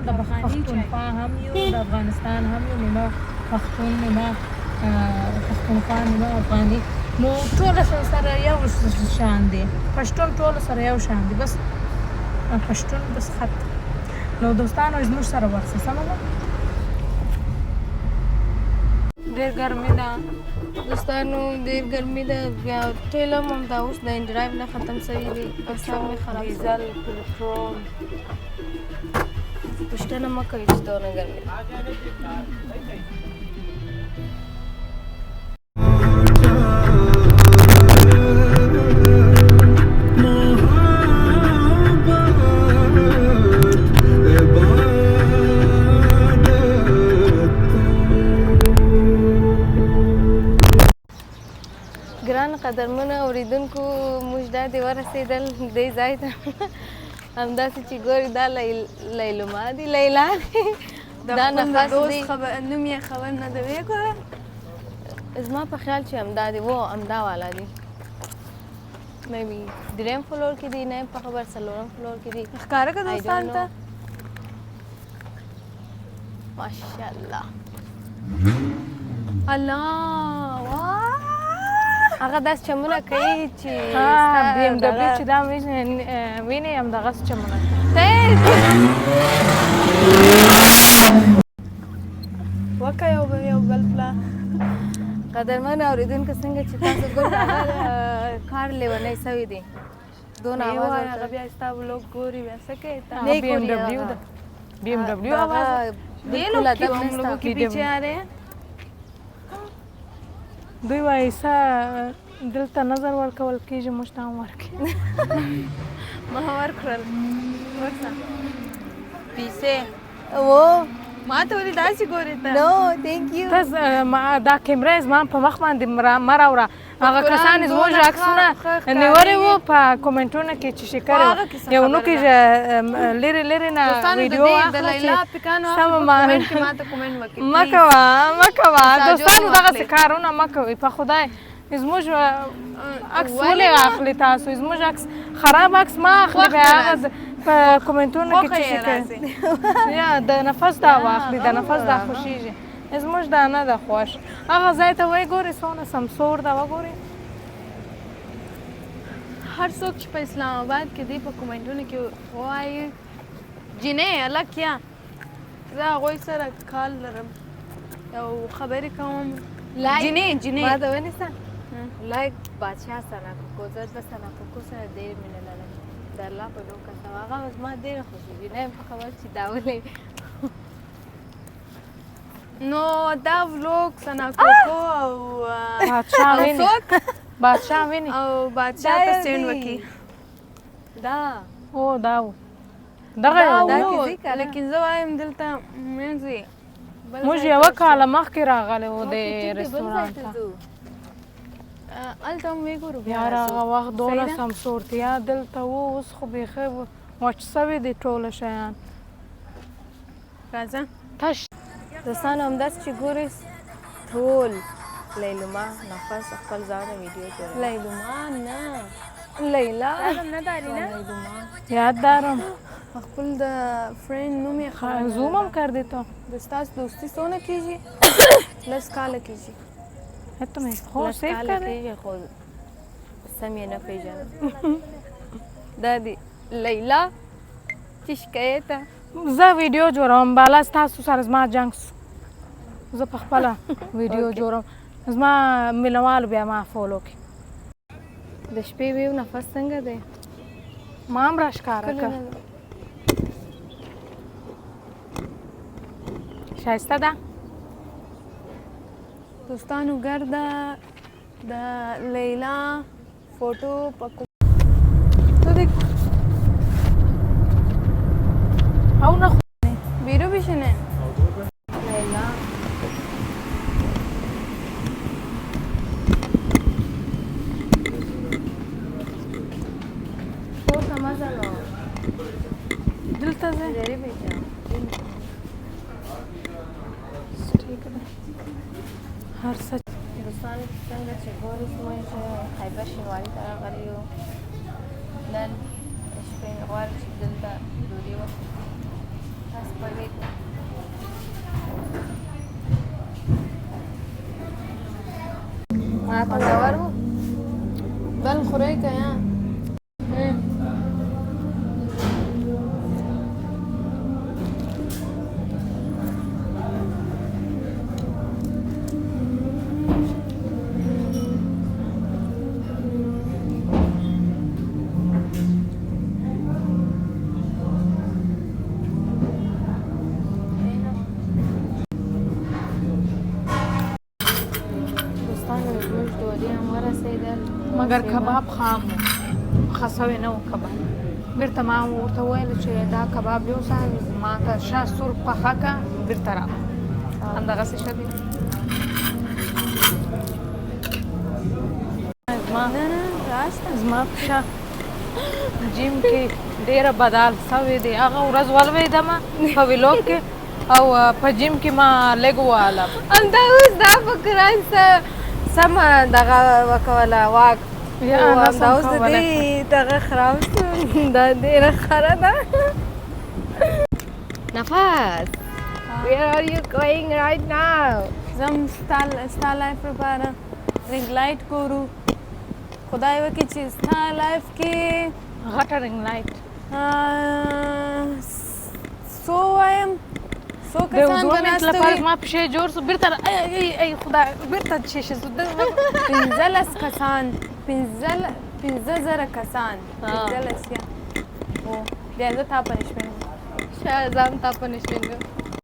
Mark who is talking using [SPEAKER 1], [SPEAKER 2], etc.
[SPEAKER 1] د پښتونخوا هم یو د افغانستان هم یو نیمه پښتون نیمه پښتونخوا نیمه افغاني نو ټول سره یو شان دي پښتون ټول سره یو شان دي بس پښتون بس خط نو دوستانو زموږ سره ورسه سمه ده ډېر ګرمي ده
[SPEAKER 2] دوستانو ډېر ګرمي ده بیا تیل هم همدا اوس د انډرایو نه ختم شوي دي اعصاب مې خراب
[SPEAKER 1] ډیزل پټرول
[SPEAKER 2] پوښتنه مه کوئ چې دونه ګرمي ده ګران قدرمنو اورېدونکو موږ دا دې ورسېدل دې ځای ته همداسې چې ګورې دا لیلما دي لیلا دی دا نفس دی
[SPEAKER 3] نوم یې خبر نه دی ویې ګوره
[SPEAKER 2] زما په خیال چې همدا دی و همدا والا دی میبي درېیم فلور کې دی نه په خبر څلورم فلور کې دی
[SPEAKER 3] ښکاره که دوستان ته
[SPEAKER 2] ماشاءالله
[SPEAKER 3] الله واه
[SPEAKER 2] هغه داسې چمونه کوي چې
[SPEAKER 1] بي ام ډبلیو چې دا ویني همدغسې چمونه
[SPEAKER 3] وکه یو بل پلا
[SPEAKER 2] قدرمن اورېدونکو څنګه چې تاسو ګورئ هغه کار لیونی سوی دی دونه اواز
[SPEAKER 3] هغه بیا ستا ولوګ ګوري بیا څه کوي
[SPEAKER 1] بي ام ډبلیو ده بي ام ډبلیو आवाज
[SPEAKER 3] ये लोग क्यों हम लोगों के पीछे आ रहे हैं
[SPEAKER 1] دوی وایي څه دلته نظر ورکول کېږي موږ ته هم ورکړي
[SPEAKER 3] ما ورکړل ورسه پیسې ما ته ولې داسې ګورې ته
[SPEAKER 2] نو تھینک یو
[SPEAKER 1] دا کیمره زما په مخ باندې مه راوړه هغه کسان زموږ عکسونه نیولي وو په کومنټونو کې چې شي کړی یو نوکې لرې لرې نه ویډیو واخله چې سمه مه کوه دوستانو دغسې کارونه مه کوئ په خدای زموږ عکس ولې اخلي تاسو زموږ عکس خراب عکس ما اخلي بیا هغه په کومنټونو کې چې شي کوي یا د نفس دا واخلي د نفس دا خوښېږي زموږ دا نه ده خوښ هغه ځای ته وایي ګورې څونه سمسور ده وګورې
[SPEAKER 3] هر څوک چې په اسلام آباد کې دی په کومنټونو کې وایي جینۍ الله کیا زه هغوی سره کال لرم یو خبرې کوم جینۍ
[SPEAKER 2] ما ته ونیسه لایک بادشاه سنا کوکو زه د سنا کوکو سره ډېر مینه لرم د الله په ډوکه سم هغه زما ډېره خوښېږي نه یم په خبر چې دا ولې
[SPEAKER 3] نو دا ولوګ سنا کوکو او
[SPEAKER 1] بادشاه ویني
[SPEAKER 3] او بادشاه ته سینډ وکړي
[SPEAKER 2] دا
[SPEAKER 1] او دا و دغه
[SPEAKER 3] لیکن زه وایم دلته منځ
[SPEAKER 1] موږ یوه کاله مخکې راغلی وو د رستورانت ته
[SPEAKER 3] هلته هم وګورو
[SPEAKER 1] یار هغه وخت دونه سمسورتیا دلته و اوس خو بیخي وچ سوي دي ټوله شیان
[SPEAKER 3] راځه
[SPEAKER 1] تش
[SPEAKER 2] دوستانو همداسې چې ګورئ ټول لیلما نفس خپل ځانه ویډیو جوړوي
[SPEAKER 3] لیلما نه
[SPEAKER 2] لیلا
[SPEAKER 3] نه داری نه
[SPEAKER 1] یاد دارم
[SPEAKER 3] خپل د فرینډ نوم یې
[SPEAKER 1] زوم هم کردی تو
[SPEAKER 3] د ستاسو دوستي څونه کېږي 10 کاله کېږي
[SPEAKER 1] حتی مې خو سیف کردی
[SPEAKER 2] خو سم یې نه پېژنم دا دی لیلا چې شکایته
[SPEAKER 1] زه ویډیو جوړوم بالا ستاسو سره زما جنګ سو زه په خپله ویډیو جوړوم زما مینهوالو بیا ما فولو کړي
[SPEAKER 2] د شپې ویو نفس څنګه دی
[SPEAKER 1] ما هم راښکاره کړه ښایسته ده
[SPEAKER 3] دوستانو ګرده د لیلا فوټو په
[SPEAKER 1] او نه
[SPEAKER 3] بیرو بشینه
[SPEAKER 2] لیلا پورته مزه نو
[SPEAKER 1] دلته ځه
[SPEAKER 2] لرې بیچاره
[SPEAKER 1] هر څه
[SPEAKER 2] دوستانو څنګه چې ګورئ موږ خیبر شینواري ته راغلي یو نن شپې غواړم چې دلته ډوډۍ وخورو خوندور و
[SPEAKER 3] بل خوري که یا
[SPEAKER 2] دوستانو زموږ ډوډۍ هم ورسېدل
[SPEAKER 1] مګر کباب خام و خسوی نه و کباب بیرته ما ورته وویل چې دا کباب یوسه ما ته ښه سور پخه که بیرته راغله همدغسې ښه دي زما پښه جیم کې ډېره بدال سوې دی هغه ورځ ولوېدمه په ویلوګ کې او په جیم کې ما لږ ووهلم
[SPEAKER 2] همدا اوس دا فکران سمه دغه وکوله واک همدا اوس د دې دغه خراب شو دا ډېره خره ده نفس where are you going right now
[SPEAKER 3] زم ستا لایف لپاره رنګ لایټ ګورو خدای وکړي چې ستا لایف کې
[SPEAKER 1] غټه رنګ لایټ
[SPEAKER 3] څو وایم څو
[SPEAKER 1] د یو
[SPEAKER 3] کسان
[SPEAKER 1] دوه
[SPEAKER 3] به
[SPEAKER 1] منټ
[SPEAKER 3] ناست
[SPEAKER 1] لپاره
[SPEAKER 3] وي
[SPEAKER 1] زما پښې جوړ سو بیرته ای خدای بیرته چې شي
[SPEAKER 3] 15 کسان 15,000 کسان 15 یا او بیا زه تا پنشمنټ
[SPEAKER 2] شاید ځان تا پنشمنټ